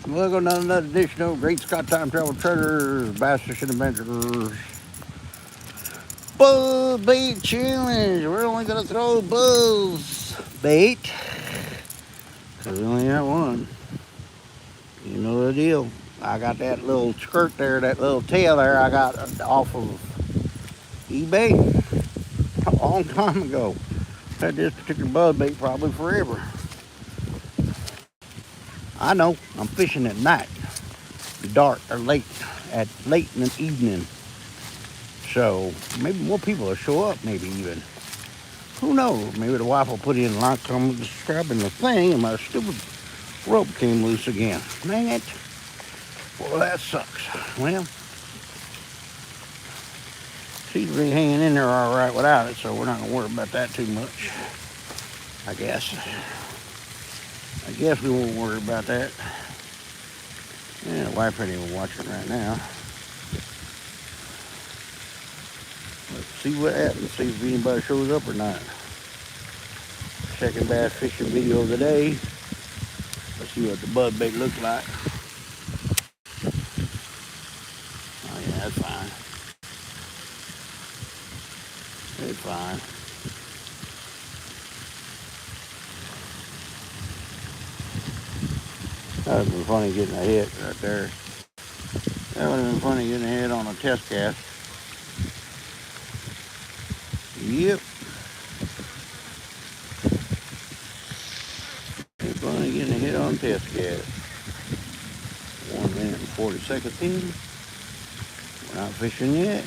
Welcome to another edition of Great Scott Time Travel Treasures, Bass Fishing Adventures. Buzz Bait Challenge. We're only going to throw buzz bait because we only have one. You know the deal. I got that little skirt there, that little tail there I got off of eBay a long time ago. Had this particular buzz bait probably forever. I know, I'm fishing at night, dark or late in the evening. So maybe more people will show up, maybe even. Who knows? Maybe the wife will put in a like, comment, subscribe, and the thing, and my stupid rope came loose again. Dang it. Well, that sucks. Well, she's really hanging in there all right without it, so we're not going to worry about that too much. I guess we won't worry about that. Yeah, the wife ain't even watching right now. Let's see what happens, see if anybody shows up or not. Second bass fishing video of the day. Let's see what the buzz bait looks like. Oh yeah, that's fine. It's fine. That would have been funny getting a hit right there. That would have been funny getting a hit on a test cast. Yep. It's funny getting a hit on a test cast. 1 minute and 40 seconds in. We're not fishing yet.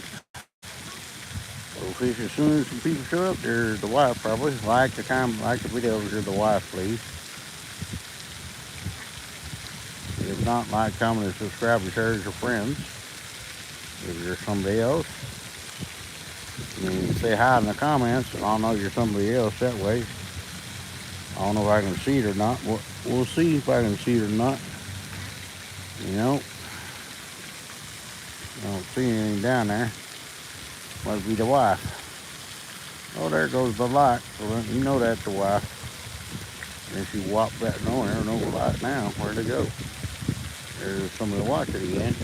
We'll fish as soon as some people show up. There's the wife probably. Like the videos, there's the wife, please. If not, like, comment, and subscribe, and share with your friends. If you're somebody else, you can say hi in the comments, and I'll know you're somebody else that way. I don't know if I can see it or not. We'll see if I can see it or not. You know, I don't see anything down there. Must be the wife. Oh, there goes the light. So you know that's the wife. And she walked back. No, there's no light now. Where'd it go? There's somebody to watch it again.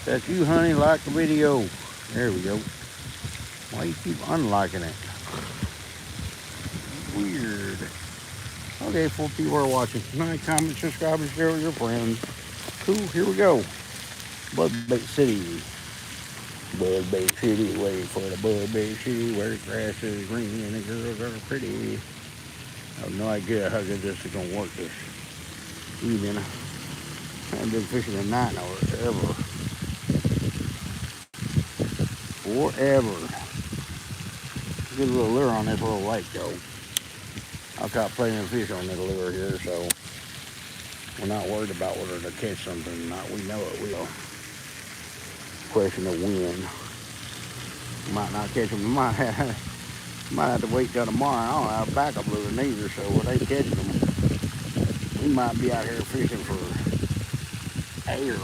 That's you, honey. Like the video. There we go. Why you keep unliking it? Weird. Okay, 4 people are watching. Like, comment, subscribe, and share with your friends. Cool, here we go. Buzzbait City. Buzzbait City, waiting for the Buzzbait City where the grass is green and the girls are pretty. I have no idea how good this is going to work this evening. I haven't been fishing at night now forever. Get a little lure on this little lake, though. I've caught plenty of fish on this lure here, so we're not worried about whether to catch something or not. We know it will. Question of when. Might not catch them. We might have to wait till tomorrow. I don't have a backup lure neither, so when they catch them, we might be out here fishing for air.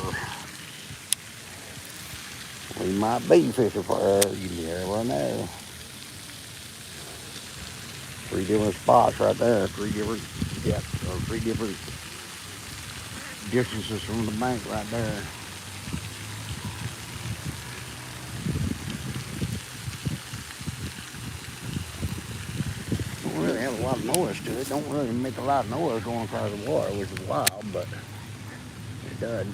We might be fishing for air. You never know. 3 different spots right there. 3 different depths, or 3 different distances from the bank right there. Don't really have a lot of noise to it. Don't really make a lot of noise going across the water, which is wild, but it doesn't.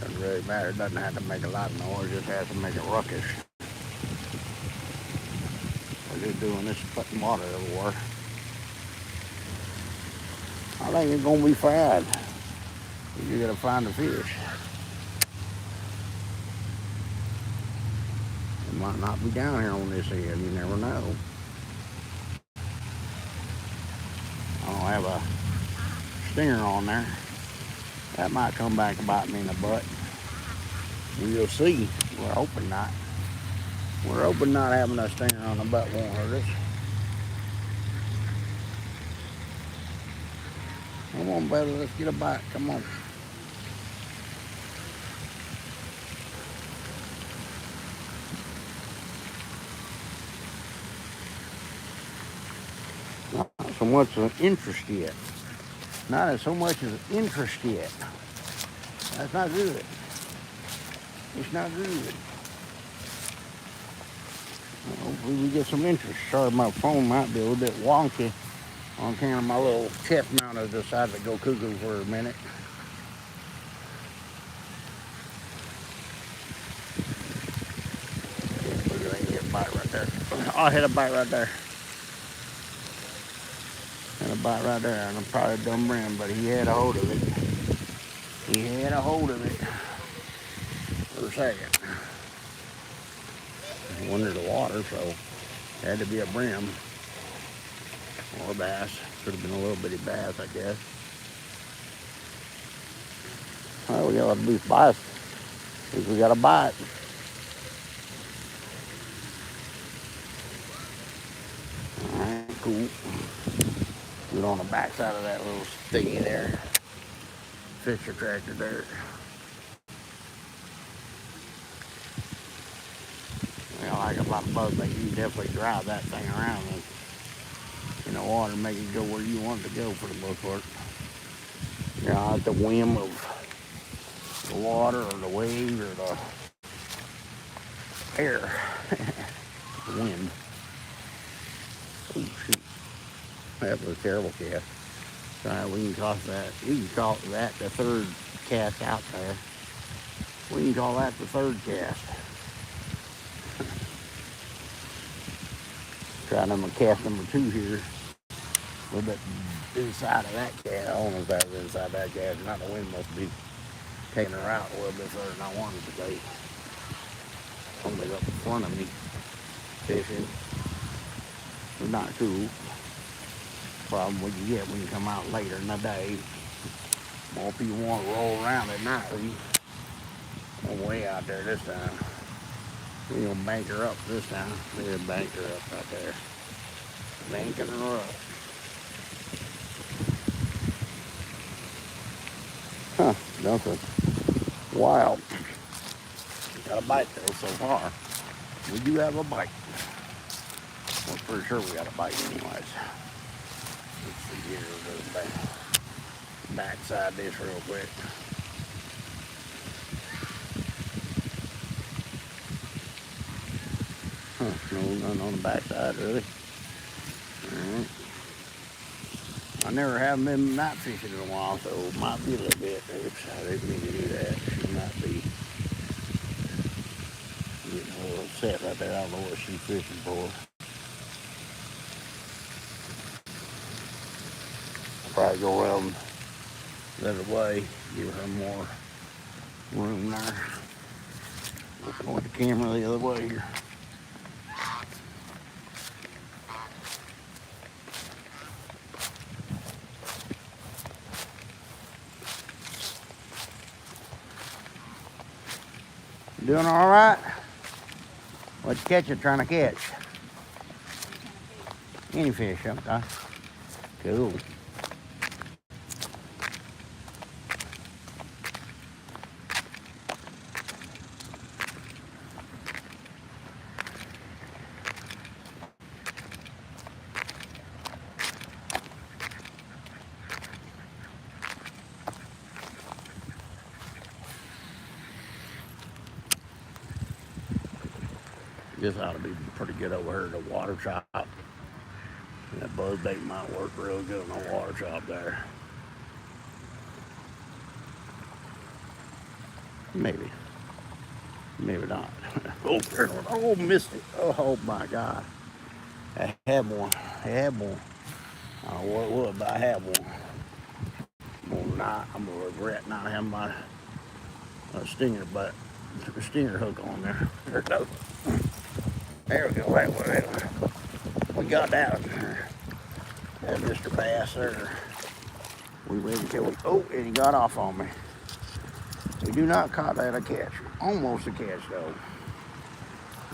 Doesn't really matter. It doesn't have to make a lot of noise. It just has to make a ruckus. We're just doing this, putting water everywhere. I think it's gonna be fine. You gotta find the fish. It might not be down here on this end. You never know. I don't have a stinger on there. That might come back and bite me in the butt. We'll see. We're hoping not. We're hoping not having a stinger on the butt won't hurt us. Come on, brother, let's get a bite. Come on. Not so much of interest yet. Not as so much as interest yet. That's not good. It's not good. Hopefully we get some interest. Sorry, my phone might be a little bit wonky on account of my little chest mount. I decided to go cuckoo for a minute. Look at that, get a bite right there. Oh, I hit a bite right there. Had a bite right there, and I'm probably dumb brand, but he had a hold of it. He had a hold of it for a second. He went under the water, so it had to be a brim or a bass. Could have been a little bitty bass, I guess. Well, we got a loose bite. At least we got a bite. Alright, cool. Get on the backside of that little thingy there. Fisher tractor there. I like about a boat, but you can definitely drive that thing around in the water and make it go where you want it to go for the most part. You know, at the whim of the water or the wave or the air. The wind. Oh shoot. That was a terrible cast. We can toss that. You can call that the third cast out there. We can call that the third cast. Try number cast number 2 here. A little bit inside of that cast. I don't know if that was inside that cast or not. The wind must be taking her out a little bit further than I wanted today. Somebody up in front of me fishing. It's not cool. Problem what you get when you come out later in the day. More people want to roll around at night. I'm way out there this time. We're gonna bank her up this time. We're gonna bank her up right there. Banking her up. Huh, nothing wild. Got a bite though so far. We do have a bite. Well, pretty sure we got a bite anyways. Let's see here, we'll go backside this real quick. Huh, no, nothing on the backside really. Alright. I never haven't been night fishing in a while, so it might be a little bit. Oops, I didn't mean to do that. She might be getting a little upset right there. I don't know what she's fishing for. Probably go around the other way, give her more room there. Let's point the camera the other way here. Doing all right? What you catching? Trying to catch? Any fish, okay. Cool. This ought to be pretty good over here at the water chop. That buzz bait might work real good on the water chop there. Maybe. Maybe not. Oh, missed it. Oh my God. I had one. I had one. I don't know what it was, but I had one. I'm gonna regret not having my stinger hook on there. There it goes. There we go. We got that. That's Mr. Bass there. We ready to kill him. Oh, and he got off on me. We do not caught that a catch. Almost a catch though.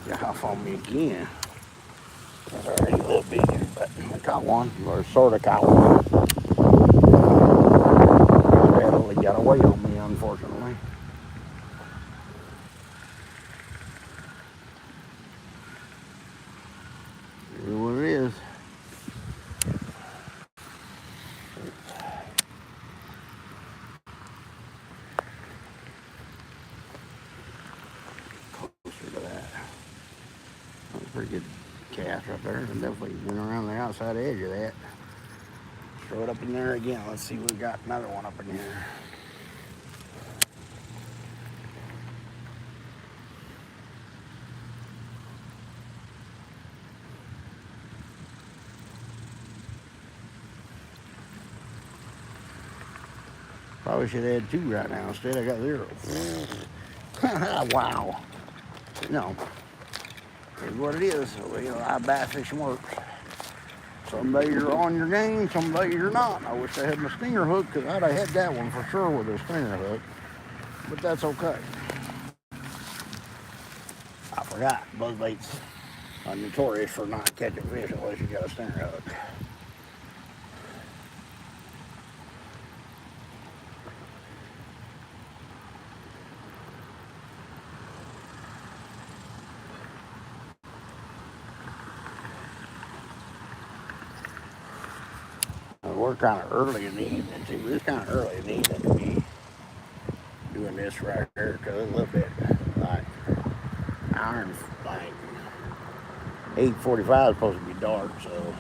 Got off on me again. That's already a little bigger, but I caught one, or sort of caught one. Badly got away on me, unfortunately. Here's what it is. pretty good cast right there. Definitely went around the outside edge of that. Throw it up in there again. Let's see, we've got another one up in here. Probably should add 2 right now. Instead, I got 0. Wow. No. It's what it is. I bass fishing works. Some days you're on your game, some days you're not. I wish I had my stinger hook, because I'd have had that one for sure with a stinger hook. But that's okay. I forgot. Buzzbaits are notorious for not catching fish unless you got a stinger hook. We're kind of early in the evening too. It's kind of early in the evening to be doing this right here, because it's a little bit like iron, like 8:45 is supposed to be dark, so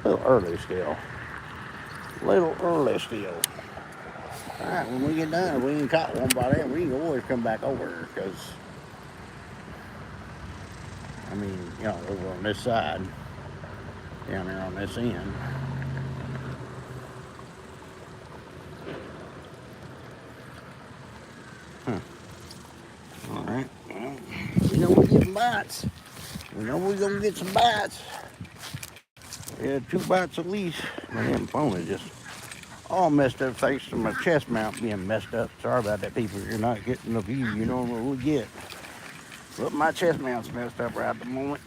a little early still. Little early still. All right, when we get done, if we ain't caught one by then, we can always come back over, because I mean, you know, over on this side, down there on this end. All right, well, we know we're getting bites. We know we're gonna get some bites. Yeah, 2 bites at least. My damn phone is just all messed up thanks to my chest mount being messed up. Sorry about that, people. You're not getting the view you normally would get. But my chest mount's messed up right at the moment.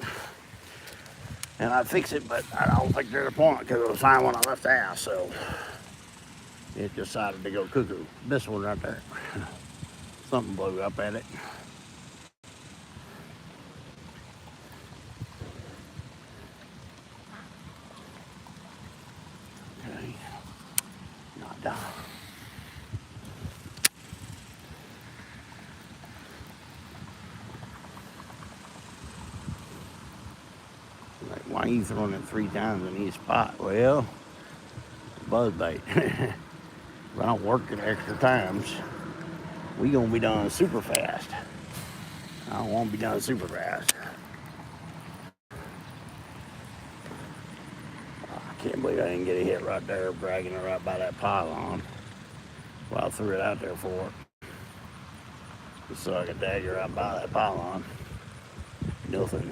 And I'd fix it, but I don't think there's a point, because it was fine when I left the house, so it decided to go cuckoo. This one right there. Something blew up at it. Okay. Not done. Like, why are you throwing it 3 times in each spot? Well, buzzbait. If I don't work it extra times, we gonna be done super fast. I don't want to be done super fast. I can't believe I didn't get a hit right there, bragging it right by that pylon. Well, I threw it out there for it. Just so I could dagger right by that pylon. Nothing.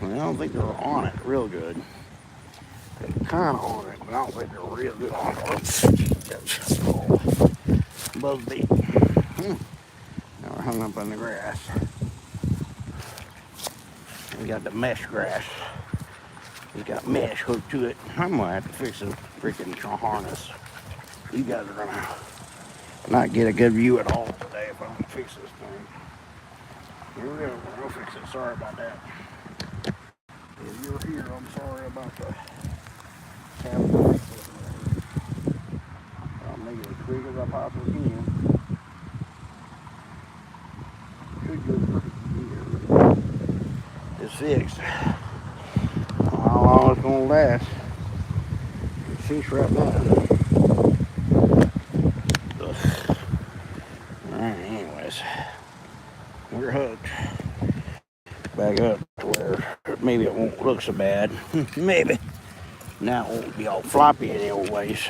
I don't think they're on it real good. They're kind of on it, but I don't think they're real good on it. Buzzbait. Now we're hung up on the grass. We got the mesh grass. We got mesh hooked to it. I'm gonna have to fix the freaking harness. You guys are gonna not get a good view at all today if I don't fix this thing. Here we go. We'll fix it. Sorry about that. If you're here, I'm sorry about the cabin. I'll make it as quick as I possibly can. Should go pretty good. It's fixed. How long it's gonna last? It's fixed right now. Alright, anyways. We're hooked. Back up to where maybe it won't look so bad. Maybe. Now it won't be all floppy any old ways.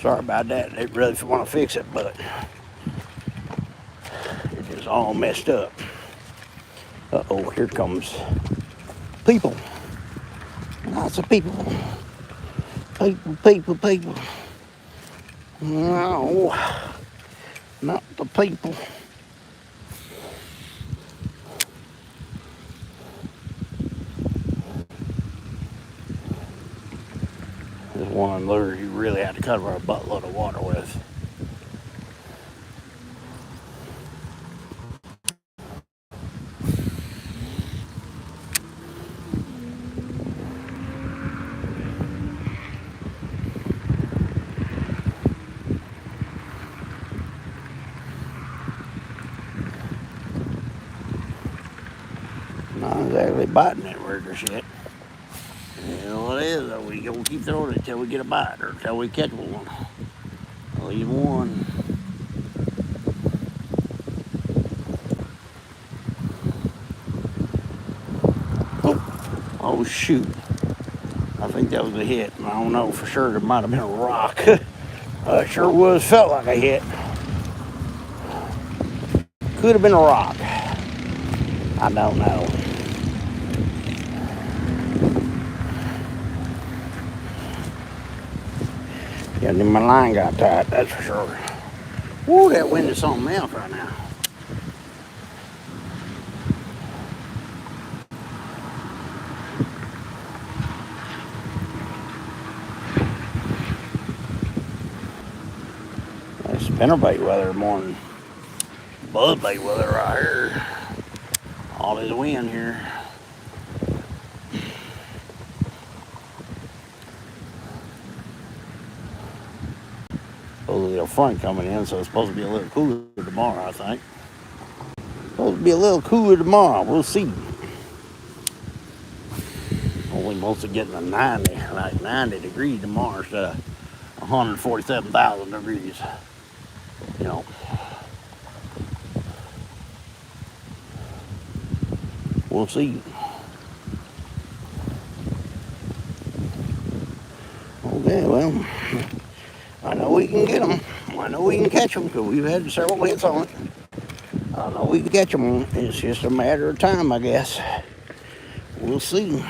Sorry about that. They really want to fix it, but it is all messed up. Uh-oh, here comes people. Lots of people. People. No, not the people. This one lure you really had to cover a buttload of water with. exactly biting that worker shit. You know what it is, though. We gonna keep throwing it till we get a bite or till we catch one. At least one. Oh shoot. I think that was a hit. I don't know for sure. It might have been a rock. It sure was, felt like a hit. Could have been a rock. I don't know. Yeah, then my line got tight, that's for sure. Woo, that wind is something else right now. That's spinnerbait weather more than buzzbait weather right here. All this wind here. Supposedly a front coming in, so it's supposed to be a little cooler tomorrow, I think. Supposed to be a little cooler tomorrow. We'll see. Only mostly getting a 90, like 90 degrees tomorrow instead of 147,000 degrees. You know. We'll see. Okay, well, I know we can get them. I know we can catch them because we've had several hits on it. I know we can catch them. It's just a matter of time, I guess. We'll see.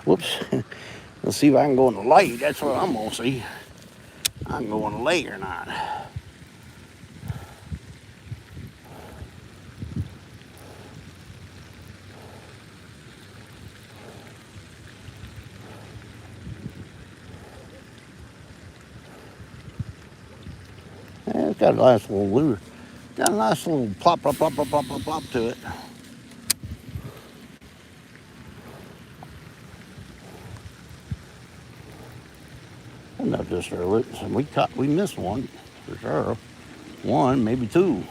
Whoops. Let's see if I can go in the lake. That's what I'm going to see. I can go in the lake or not. Yeah, it's got a nice little lure. Got a nice little plop, plop, plop, plop, plop, plop, plop to it. Enough to disturb it. We missed one for sure. One, maybe two.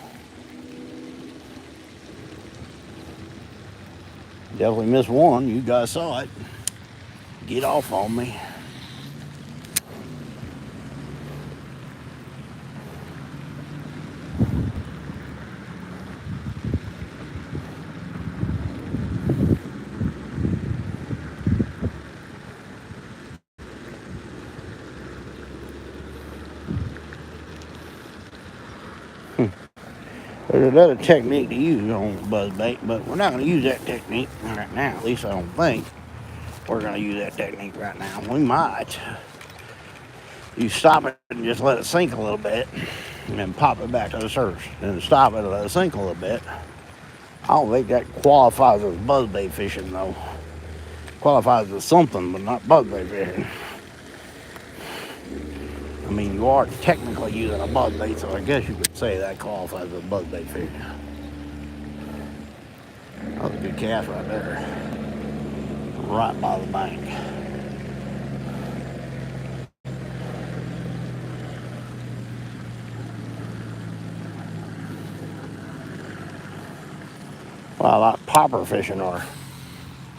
Definitely missed one. You guys saw it. Get off on me. There's another technique to use on buzzbait, but we're not going to use that technique right now. At least I don't think we're going to use that technique right now. We might. You stop it and just let it sink a little bit, and then pop it back to the surface. Then stop it and let it sink a little bit. I don't think that qualifies as buzzbait fishing, though. Qualifies as something, but not buzzbait fishing. I mean, you are technically using a buzzbait, so I guess you could say that qualifies as buzzbait fishing. That was a good cast right there. Right by the bank. Well, I like popper fishing or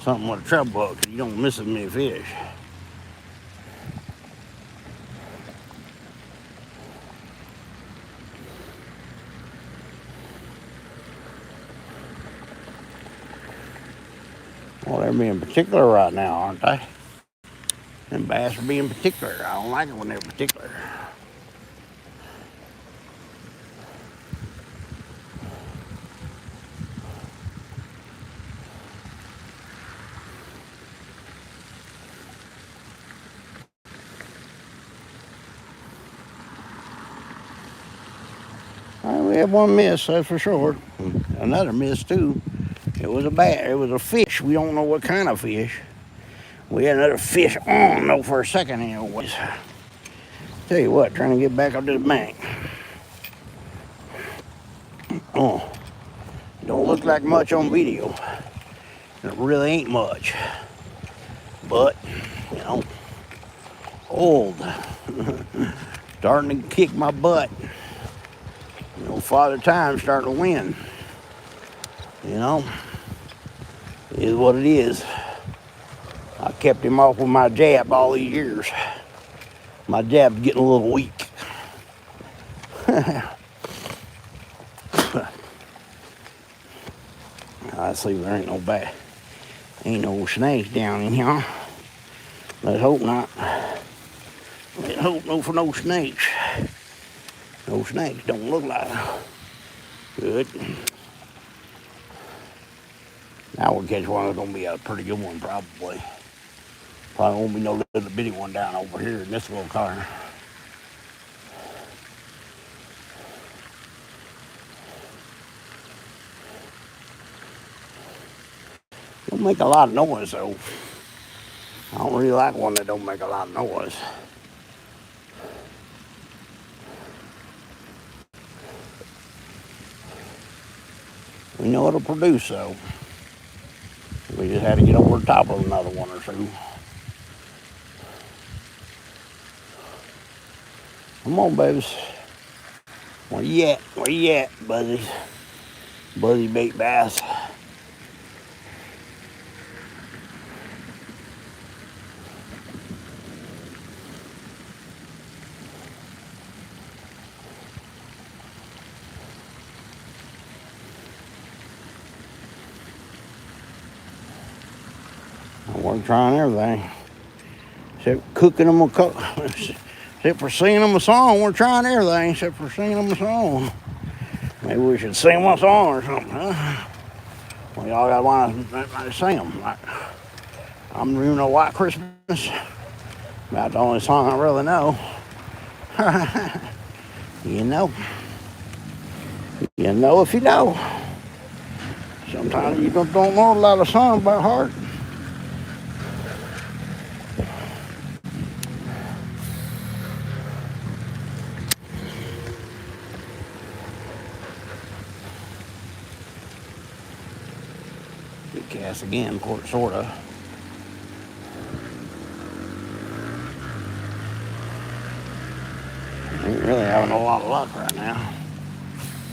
something with a treble hook, because you don't miss as many fish. Well, they're being particular right now, aren't they? And bass are being particular. I don't like it when they're particular. We had one miss, that's for sure. Another miss too. It was a fish. We don't know what kind of fish. We had another fish on though for a second anyways. Tell you what, trying to get back up to the bank. Oh, don't look like much on video. It really ain't much. But, you know, old. Starting to kick my butt. You know, Father Time's starting to win. You know, it is what it is. I kept him off with my jab all these years. My jab's getting a little weak. I see there ain't no bad. Ain't no snakes down in here. Let's hope not. Let's hope no for no snakes. No snakes don't look like good. Now we'll catch one that's gonna be a pretty good one probably. Probably won't be no little bitty one down over here in this little corner. Don't make a lot of noise though. I don't really like one that don't make a lot of noise. We know it'll produce though. We just had to get over the top of another one or two. Come on, babies. Where you at? Where you at, buddies? Buddy bait bass. We're trying everything. Except cooking them except for singing them a song. We're trying everything except for singing them a song. Maybe we should sing one song or something, huh? Well, y'all gotta want to sing them. Like, I'm doing a White Christmas. About the only song I really know. You know. You know if you know. Sometimes you don't know a lot of songs by heart. Good cast again, sort of. Ain't really having a lot of luck right now.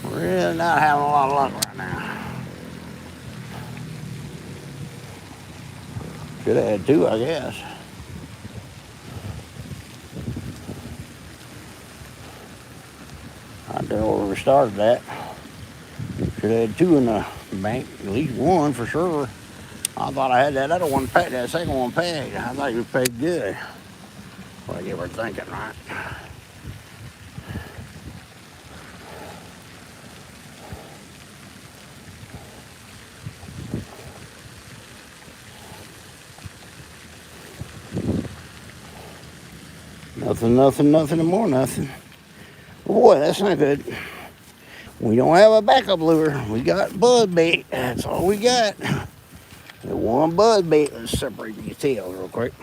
Really not having a lot of luck right now. Should have had two, I guess. Right there where we started that. Should have had two in the bank, at least one for sure. I thought I had that other one paid, that second one paid. I thought it was paid good. What you were thinking, right? Nothing and more nothing. Boy, that's not good. We don't have a backup lure. We got buzz bait. That's all we got. The one buzz bait. Let's separate these tails real quick.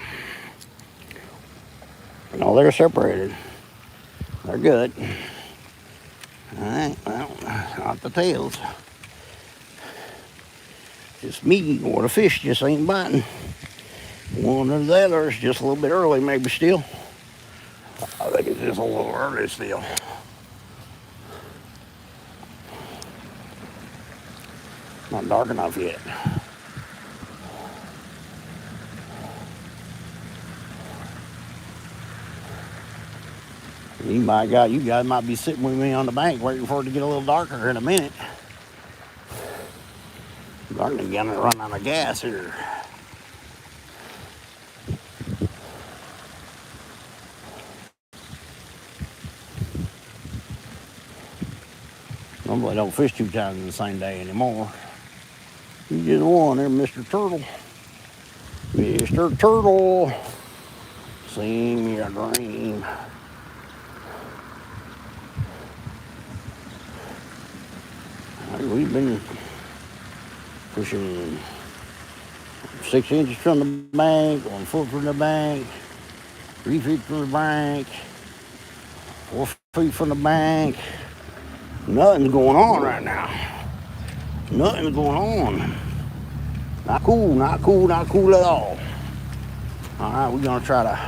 No, they're separated. They're good. All right, well, not the tails. Just me or the fish just ain't biting. One or the other is just a little bit early, maybe still. I think it's just a little early still. Not dark enough yet. You guys might be sitting with me on the bank waiting for it to get a little darker in a minute. Darn, I'm gonna run out of gas here. Normally I don't fish 2 times in the same day anymore. You just one there, Mr. Turtle. Mr. Turtle, sing your dream. We've been fishing 6 inches from the bank, 1 foot from the bank, 3 feet from the bank, 4 feet from the bank. Nothing's going on right now. Nothing's going on. Not cool at all. All right, we're gonna try to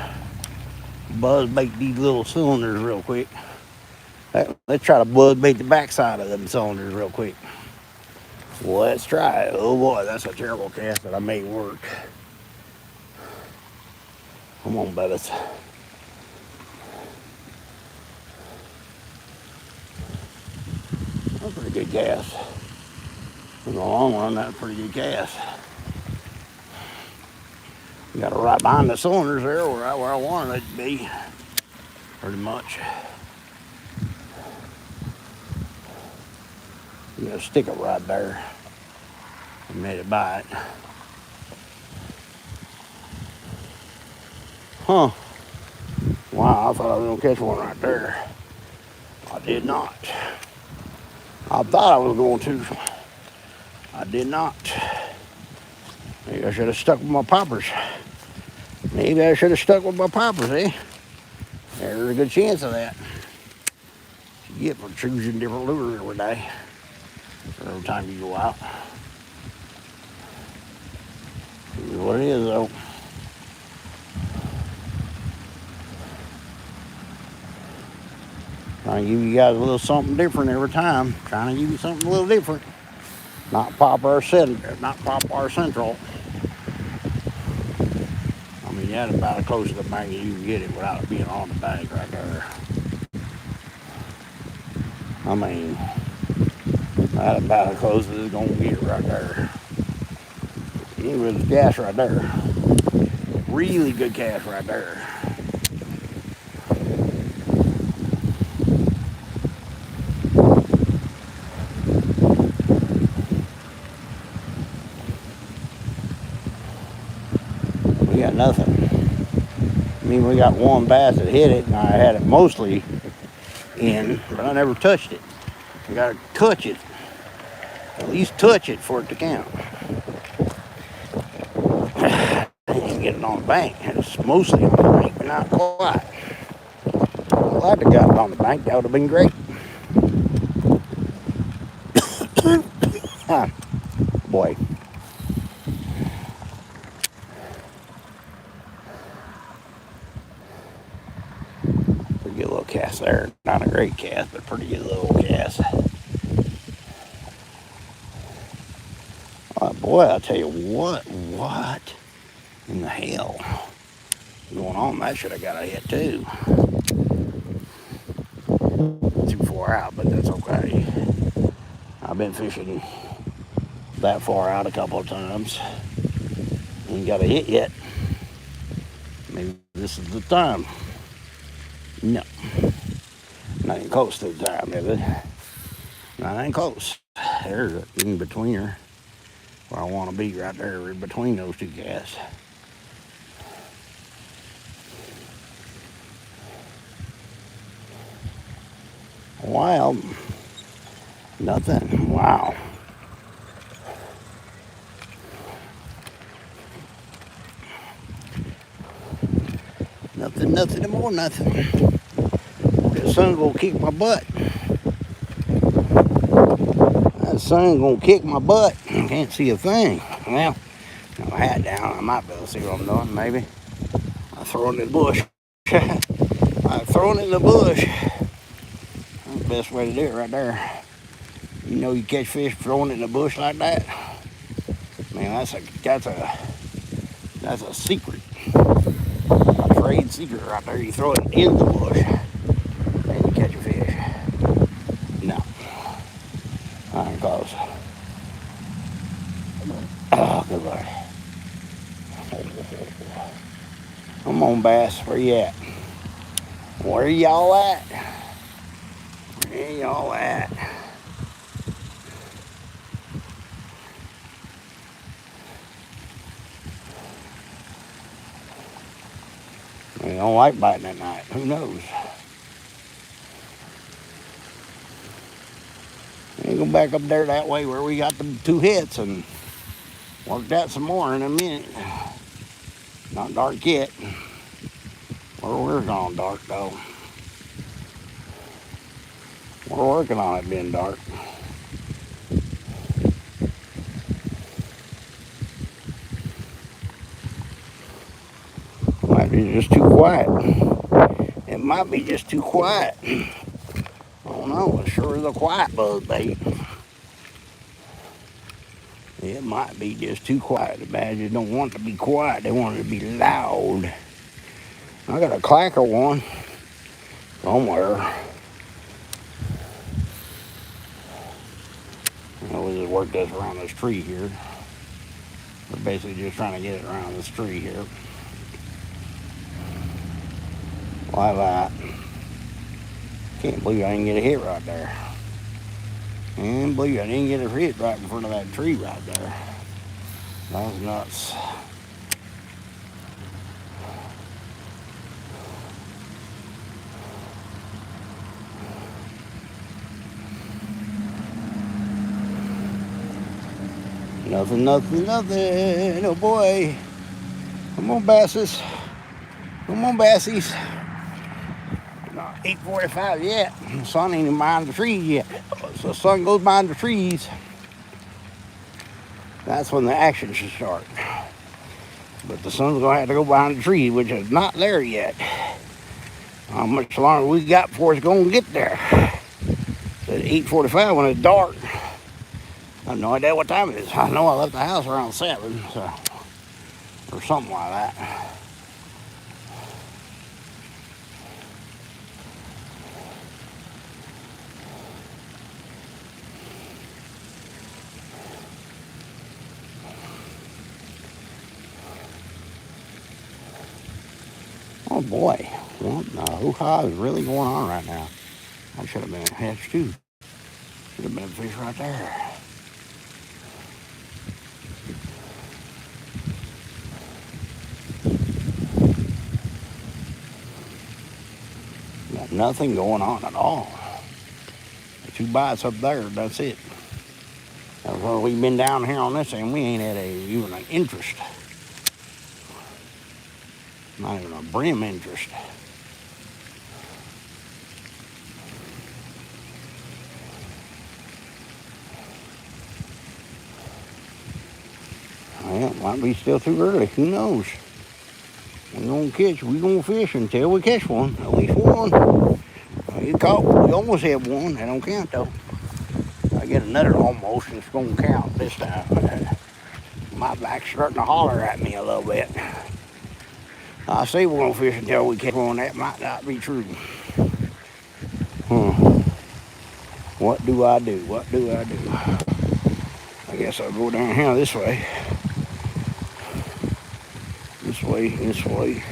buzz bait these little cylinders real quick. Let's try to buzz bait the backside of them cylinders real quick. Let's try it. Oh boy, that's a terrible cast that I made work. Come on, Bevis. That's a pretty good cast. In the long run, that's a pretty good cast. You got it right behind the cylinders there where I wanted it to be, pretty much. You gotta stick it right there and made it bite. Huh. Wow, I thought I was gonna catch one right there. I did not. I thought I was going to. I did not. Maybe I should have stuck with my poppers. Maybe I should have stuck with my poppers, eh? There's a good chance of that. You get for choosing different lures every day. Every time you go out. This is what it is, though. Trying to give you guys a little something different every time. Trying to give you something a little different. Not pop our central. I mean, that's about as close to the bank as you can get it without it being on the bank right there. I mean, that's about as close as it's gonna get right there. Anyway, there's gas right there. Really good cast right there. We got nothing. I mean, we got one bass that hit it, and I had it mostly in, but I never touched it. You gotta touch it. At least touch it for it to count. I didn't get it on the bank. It's mostly on the bank, but not quite. I'd like to have got it on the bank. That would have been great. Boy. Pretty good little cast there. Not a great cast, but pretty good little cast. Oh, boy, I'll tell you what in the hell going on? That should have got a hit too. Too far out, but that's okay. I've been fishing that far out a couple of times. Ain't got a hit yet. Maybe this is the time. No. Not even close to the time, is it? Not even close. There's an in-betweener where I want to be right there in between those two casts. Wow. Nothing. Wow. Nothing and more nothing. That sun's gonna kick my butt. That sun's gonna kick my butt. I can't see a thing. Well, got my hat down. I might be able to see what I'm doing, maybe. I throw it in the bush. I throw it in the bush. That's the best way to do it right there. You know you catch fish throwing it in the bush like that? Man, that's a secret. A trade secret right there. You throw it in the bush and you catch a fish. No. I ain't close. Oh, good Lord. Come on, bass. Where you at? Where y'all at? Where y'all at? They don't like biting at night. Who knows? We go back up there that way where we got the two hits and work that some more in a minute. Not dark yet. We're gone dark though. We're working on it being dark. Might be just too quiet. It might be just too quiet. I don't know. It sure is a quiet buzz bait. It might be just too quiet. The badgers don't want to be quiet. They want it to be loud. I got a clacker one somewhere. We'll just work this around this tree here. We're basically just trying to get it around this tree here. Like that. Can't believe I didn't get a hit right there. Can't believe I didn't get a hit right in front of that tree right there. That was nuts. Nothing, nothing, nothing. Oh boy. Come on, basses. Come on, bassies. Not 8:45 yet. The sun ain't even behind the trees yet. So the sun goes behind the trees. That's when the action should start. But the sun's gonna have to go behind the trees, which is not there yet. How much longer we got before it's gonna get there? It's at 8:45 when it's dark. I have no idea what time it is. I know I left the house around 7, so, or something like that. Oh boy, what the hoo-ha is really going on right now? That should have been a fish too. Should have been a fish right there. Got nothing going on at all. 2 bites up there, that's it. Well, we've been down here on this end, we ain't had even an interest. Not even a brim interest. Well, it might be still too early, who knows? We gonna fish until we catch one, at least one. We almost had one, that don't count though. I get another almost, it's gonna count this time. My back's starting to holler at me a little bit. I say we're gonna fish until we catch one, that might not be true. What do I do? What do I do? I guess I'll go down here this way. This way.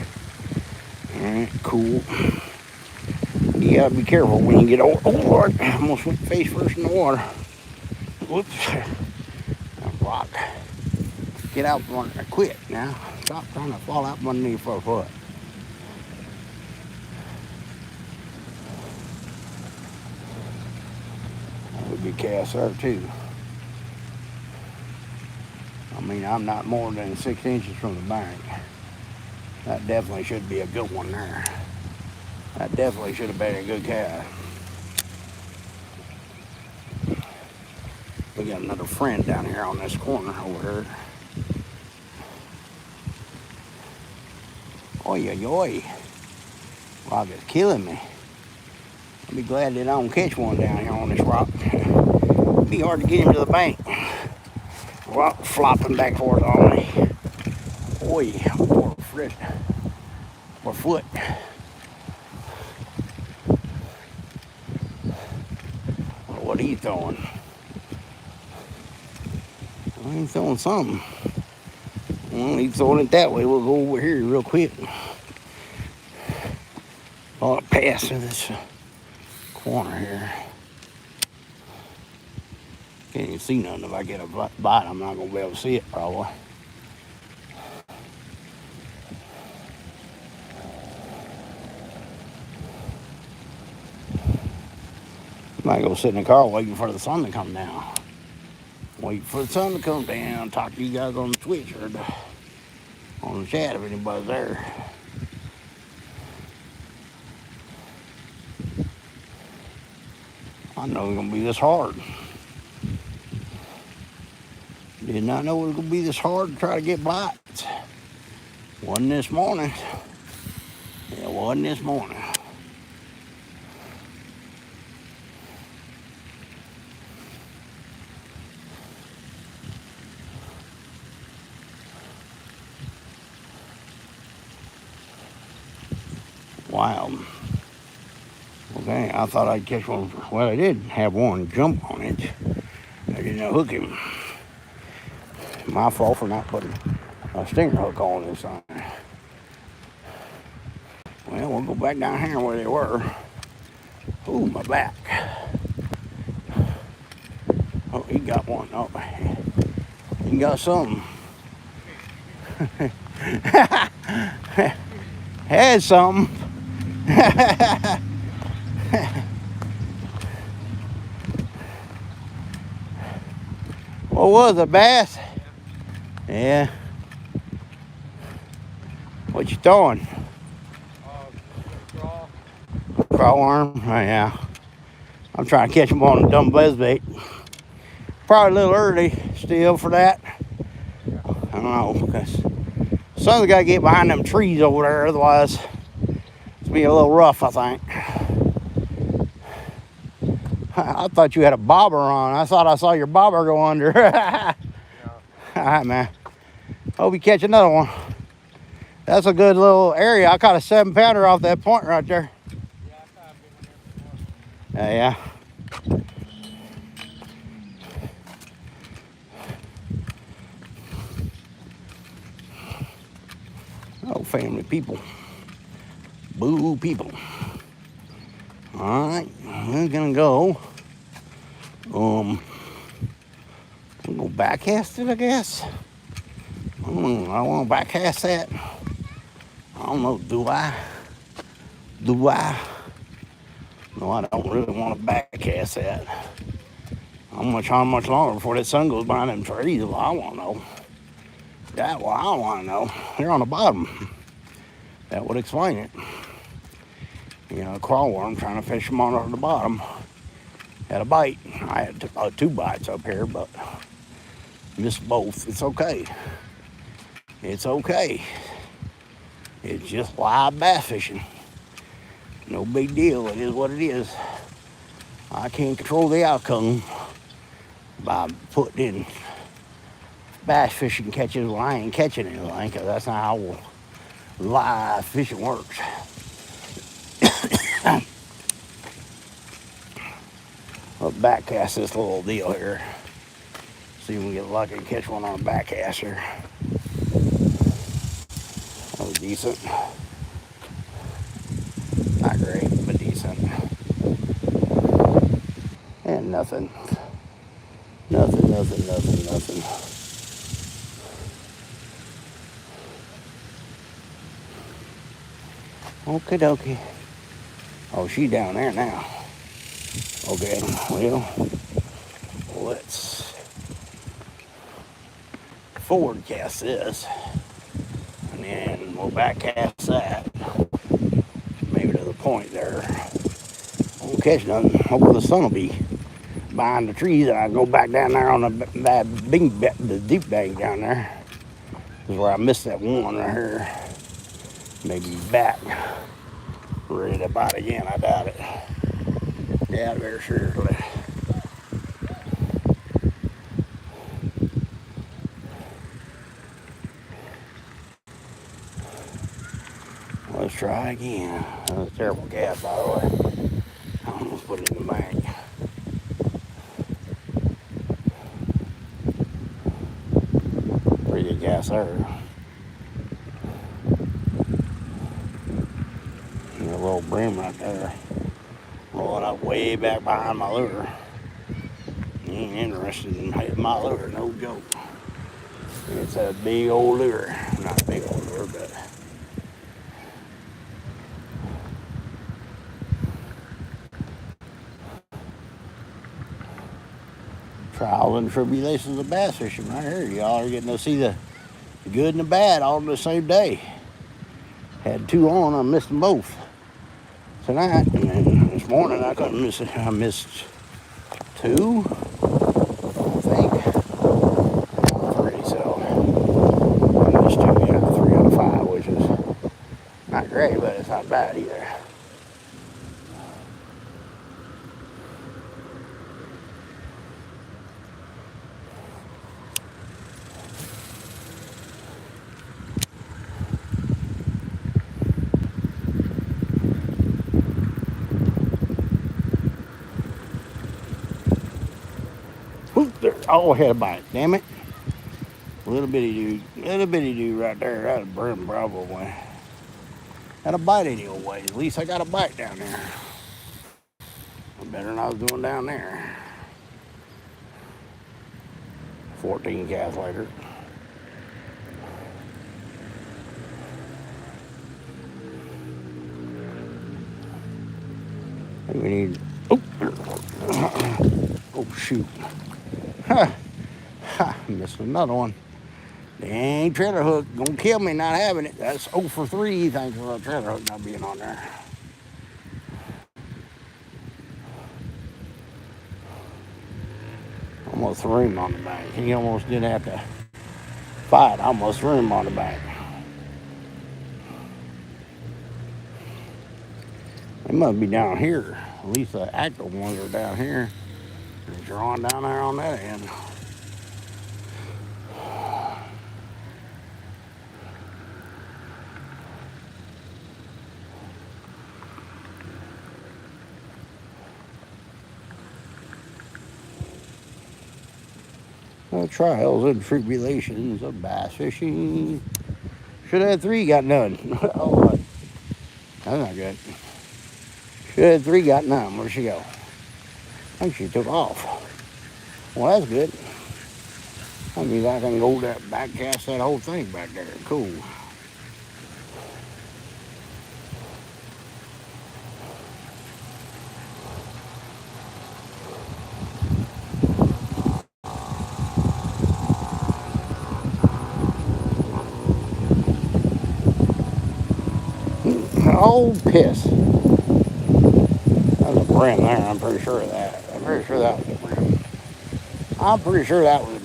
Alright, cool. You gotta be careful when you get over. Oh Lord, I almost went face first in the water. Whoops. Rock. Get out from under. Quit now. Stop trying to fall out from underneath for a foot. That would be cast there too. I mean, I'm not more than 6 inches from the bank. That definitely should be a good one there. That definitely should have been a good cast. We got another friend down here on this corner over here. Oi, oi, oi. Rock is killing me. I'll be glad that I don't catch one down here on this rock. It'd be hard to get him to the bank. Rock flopping back and forth on me. Oi, poor foot. Poor foot. What he's throwing? Well, he's throwing something. Well, he's throwing it that way. We'll go over here real quick. I'll pass in this corner here. Can't even see nothing. If I get a bite, I'm not going to be able to see it probably. Might go sit in the car waiting for the sun to come down. Wait for the sun to come down. Talk to you guys on the Twitch or on the chat if anybody's there. I know it's gonna be this hard. Did not know it was gonna be this hard to try to get bites. Wasn't this morning. It wasn't this morning. wild. Okay, I thought I'd catch one. Well, I did have one jump on it. I didn't hook him. My fault for not putting a stinger hook on this thing. Well, we'll go back down here where they were. Ooh, my back. Oh, he got one. Oh, he got something. Had something. What was it, bass? Yeah. What you throwing? Crawl worm? Oh, yeah. I'm trying to catch them on a dumb buzzbait. Probably a little early still for that. I don't know, because sun's got to get behind them trees over there, otherwise it's be a little rough, I think. I thought you had a bobber on. I thought I saw your bobber go under. Yeah. All right, man. Hope you catch another one. That's a good little area. I caught a 7-pounder off that point right there. Yeah. Oh, family people. Boo people. All right, we're gonna go. We'll go backcast it, I guess. I want to backcast that. I don't know. Do I? No, I don't really want to backcast that. How much longer before that sun goes behind them trees? Well, I want to know. That what I want to know. They're on the bottom. That would explain it. You know, a crawl worm trying to fish them on the bottom. Had a bite. I had 2 bites up here, but missed both. It's okay. It's okay. It's just live bass fishing. No big deal. It is what it is. I can't control the outcome by putting in bass fishing catches when I ain't catching anything, because that's not how live fishing works. I'll backcast this little deal here. See if we get lucky and catch one on a backcaster. That was decent. Not great, but decent. And nothing. Nothing. Okie dokie. Oh, she's down there now. Okay, well, let's forward cast this, and then we'll back cast that, maybe to the point there. Won't catch nothing. Hopefully the sun will be behind the trees, and I go back down there on the deep bank down there. This is where I missed that one right here. Maybe back. Ready to bite again, I doubt it. Yeah, very seriously. Let's try again. That was a terrible cast, by the way. I almost put it in the bank. Pretty good cast there. And a little brim right there. Rolling up way back behind my lure. He ain't interested in hitting my lure, no joke. It's a big old lure. Not a big old lure, but trials and tribulations of bass fishing right here. Y'all are getting to see the good and the bad all in the same day. Had 2 on, I missed them both tonight, and then this morning I couldn't miss it. I missed 2, I think. 3, so I missed 2, yeah, 3 out of 5, which is not great, but it's not bad either. Oh, I had a bite. Damn it. Little bitty dude right there. That's a brim probably. Had a bite anyway. At least I got a bite down there. Better than I was doing down there. 14 casts later. I think we need. Oh shoot. Ha! Ha! Missed another one. Dang, trailer hook gonna kill me not having it. That's 0 for 3 thanks for the trailer hook not being on there. Almost threw him on the back. He almost did have to fight. I almost threw him on the back. They must be down here. At least the active ones are down here. They're drawing down there on that end. Trials and tribulations of bass fishing. Should have had 3, got none. Oh, that's not good. Should have had 3, got none. Where'd she go? I think she took off. Well, that's good. That means I can go back cast that whole thing back there. Cool. Oh, piss. That was a brim there. I'm pretty sure of that. I'm pretty sure that was a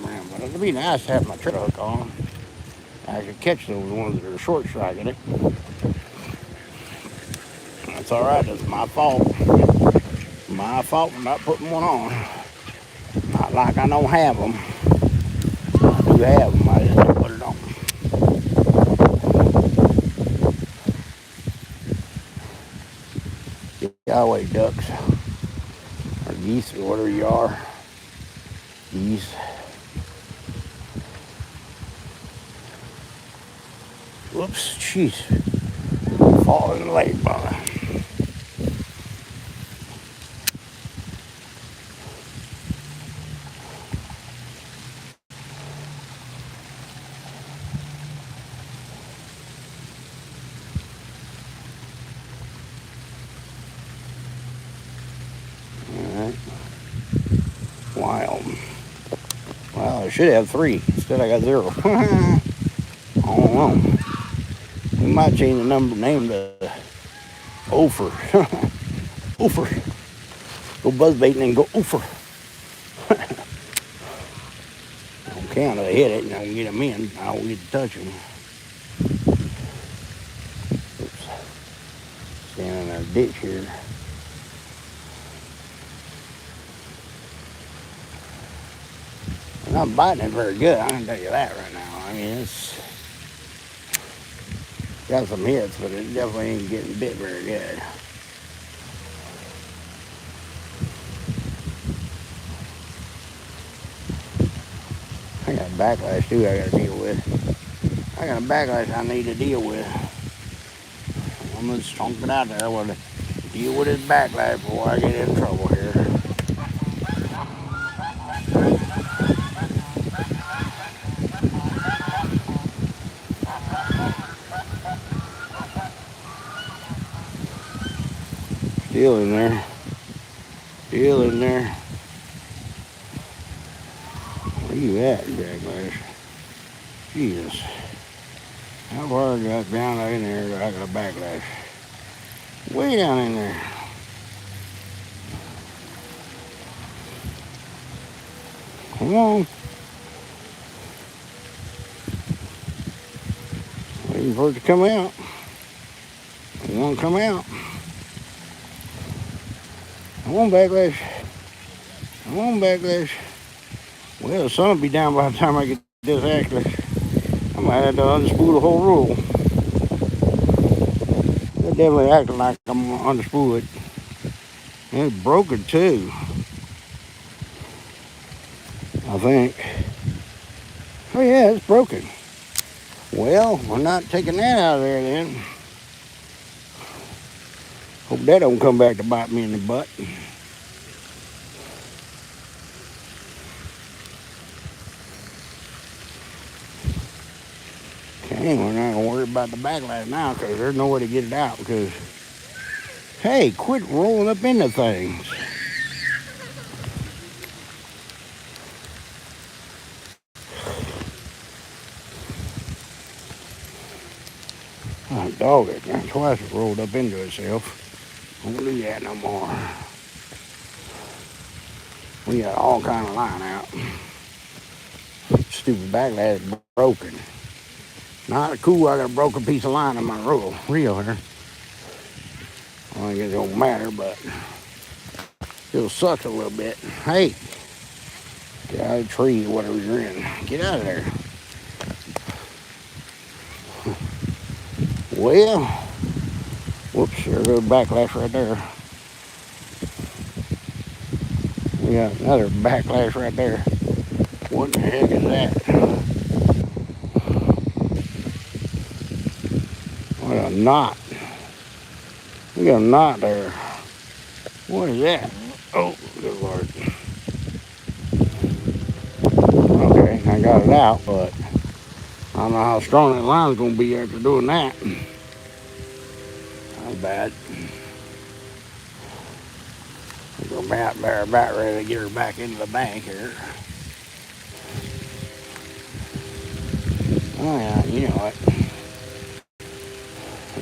brim. But it'd be nice to have my trailer hook on. I could catch those ones that are short striking it. That's all right. That's my fault. My fault for not putting one on. Not like I don't have them. I do have them. I just don't put it on. Yahweh ducks, or geese, or whatever you are. Geese. Whoops, jeez. Falling in the lake, brother. Wild. Well, I should have 3. Instead, I got 0. I don't know. We might change the name to Ofer. Ofer. Go buzzbaiting and go Ofer. Okay, if I hit it and I can get them in, I don't get to touch them. Oops. Standing in a ditch here. Not biting it very good, I can tell you that right now. I mean, it's got some hits, but it definitely ain't getting bit very good. I got a backlash too I gotta deal with. I got a backlash I need to deal with. I'm gonna chunk it out there. I want to deal with his backlash before I get in trouble here. Still in there. Still in there. Where you at, Jacklash? Jesus. How far I got down in there that I got a backlash? Way down in there. Come on. Waiting for it to come out. It won't come out. Come on, backlash. Come on, backlash. Well, the sun will be down by the time I get this backlash. I might have to unspool the whole rule. They're definitely acting like I'm gonna unspool it. And it's broken too. I I think. Oh yeah, it's broken. Well, we're not taking that out of there then. Hope that don't come back to bite me in the butt. Okay, we're not gonna worry about the backlash now because there's no way to get it out because, hey, quit rolling up into things. Oh, dog it. Twice it rolled up into itself. I won't do that no more. We got all kind of line out. Stupid backlash is broken. Not cool, I got a broken piece of line in my reel here. I think it don't matter, but it'll suck a little bit. Hey, get out of the tree, whatever you're in. Get out of there. Well, whoops, there goes backlash right there. We got another backlash right there. What the heck is that? What a knot. We got a knot there. What is that? Oh, good Lord. Okay, I got it out, but I don't know how strong that line's going to be after doing that. Not bad. We're about ready to get her back into the bank here. Oh yeah, you know it.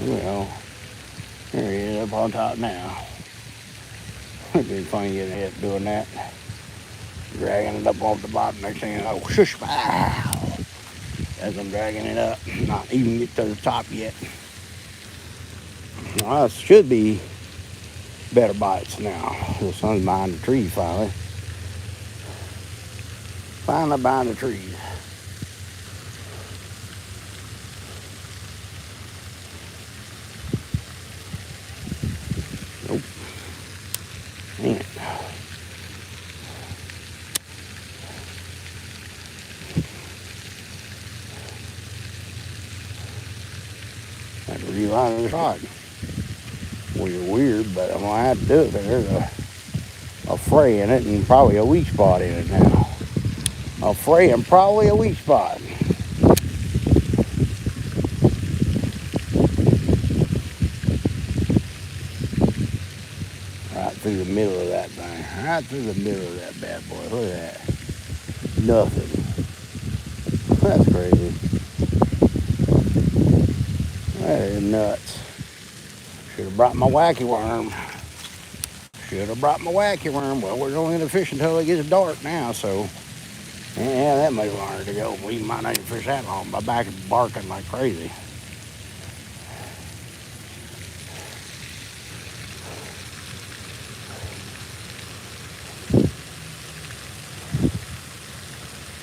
Well, there he is up on top now. It'd been funny getting hit doing that. Dragging it up off the bottom. Next thing you know, shush, wow. As I'm dragging it up, not even get to the top yet. Well, it should be better bites now. The sun's behind the trees finally. Finally behind the trees. Nope. Man. I had to reline the rod. Weird, but I'm gonna have to do it. There's a fray in it and probably a weak spot in it now. A fray and probably a weak spot. Right through the middle of that thing. Right through the middle of that bad boy. Look at that. Nothing. That's crazy. That is nuts. Should have brought my wacky worm. Should have brought my wacky worm. Well, we're going to fish until it gets dark now, so yeah, that much longer to go. We might not even fish that long. My back is barking like crazy.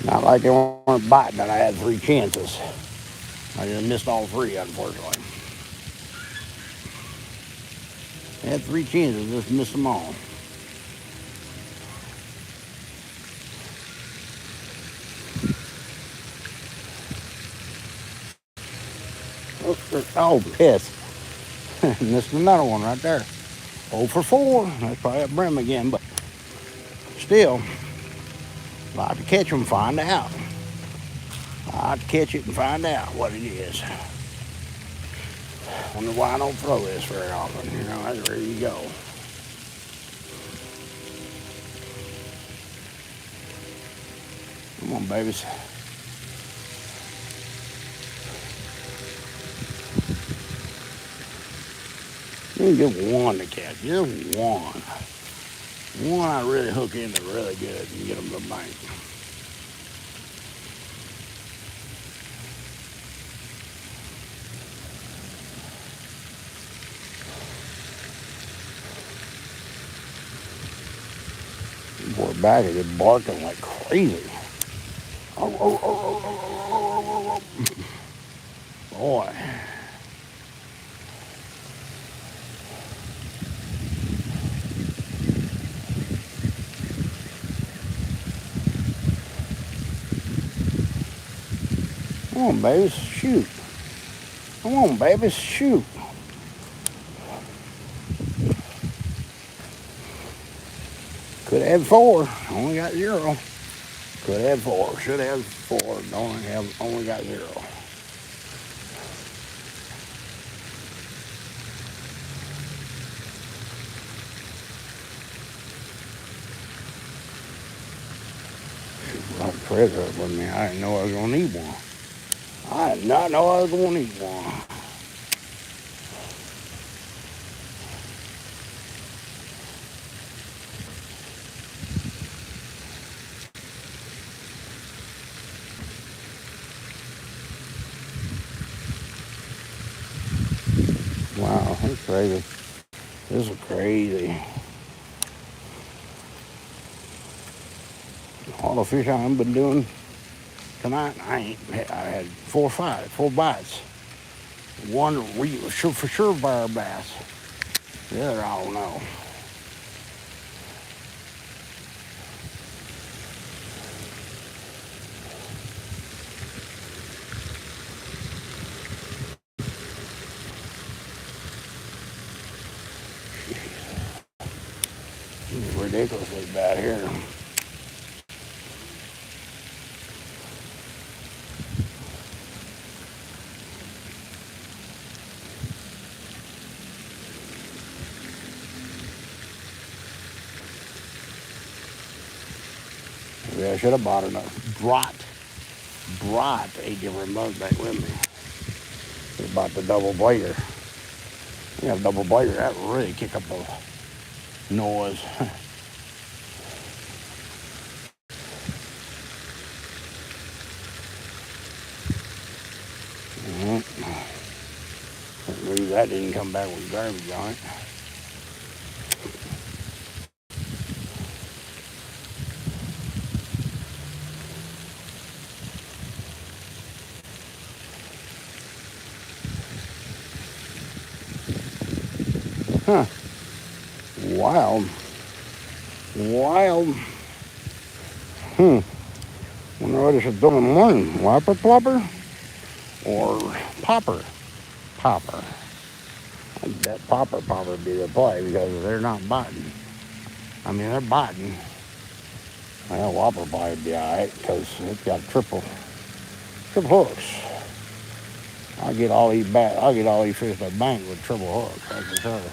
Not like they weren't biting and I had 3 chances. I just missed all 3, unfortunately. I had 3 chances, just missed them all. Oh, piss. Missed another one right there. 0 for 4. That's probably a brim again, but still, I'll have to catch them and find out. I'll have to catch it and find out what it is. Wonder why I don't throw this very often. You know, that's where you go. Come on, babies. You can get one to catch, just one. One I really hook into really good and get them to the bank. Boy, back is just barking like crazy. Oh. Boy. Come on, babies, shoot. Come on, babies, shoot. Could have 4, only got 0. Could have 4, should have 4, only got 0. Brought a treasure up with me. I didn't know I was gonna need one. I did not know I was gonna need one. Wow, that's crazy. This is crazy. All the fish I've been doing tonight, I had 4 or 5, 4 bites. One for sure bar bass. The other, I don't know. It's ridiculously bad here. Maybe I should have brought a different buzzbait with me. About the double blader. You have a double blader, that will really kick up the noise. Can't believe that didn't come back with garbage on it. Huh. Wild. Wonder what I should do in the morning. Whopper plopper or popper? Popper. I bet popper would be the play because they're not biting. I mean, they're biting. Well, whopper probably would be alright because it's got triple hooks. I'll get all these fish to bank with triple hooks, I can tell you.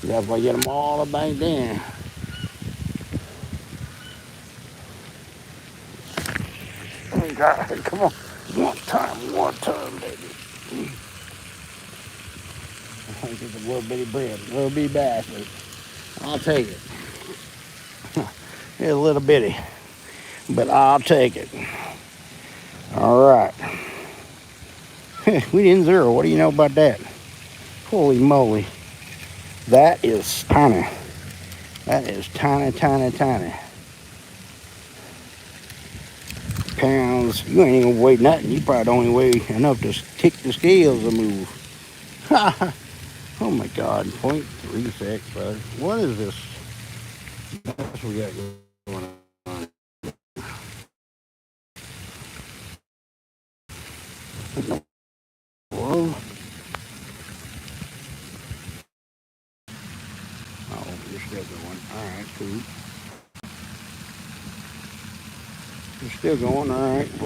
Definitely get them all banked in. God, come on. One time, baby. I think it's a little bitty bass, but I'll take it. It's a little bitty, but I'll take it. All right. We didn't 0. What do you know about that? Holy moly. That is tiny. That is tiny. Pounds. You ain't even weigh nothing. You probably don't even weigh enough to tick the scales to move. Oh my God. 0.36, brother. What is this? That's what we got going on. Whoa. Oh, you're still going. All right, cool. You're still going. All right.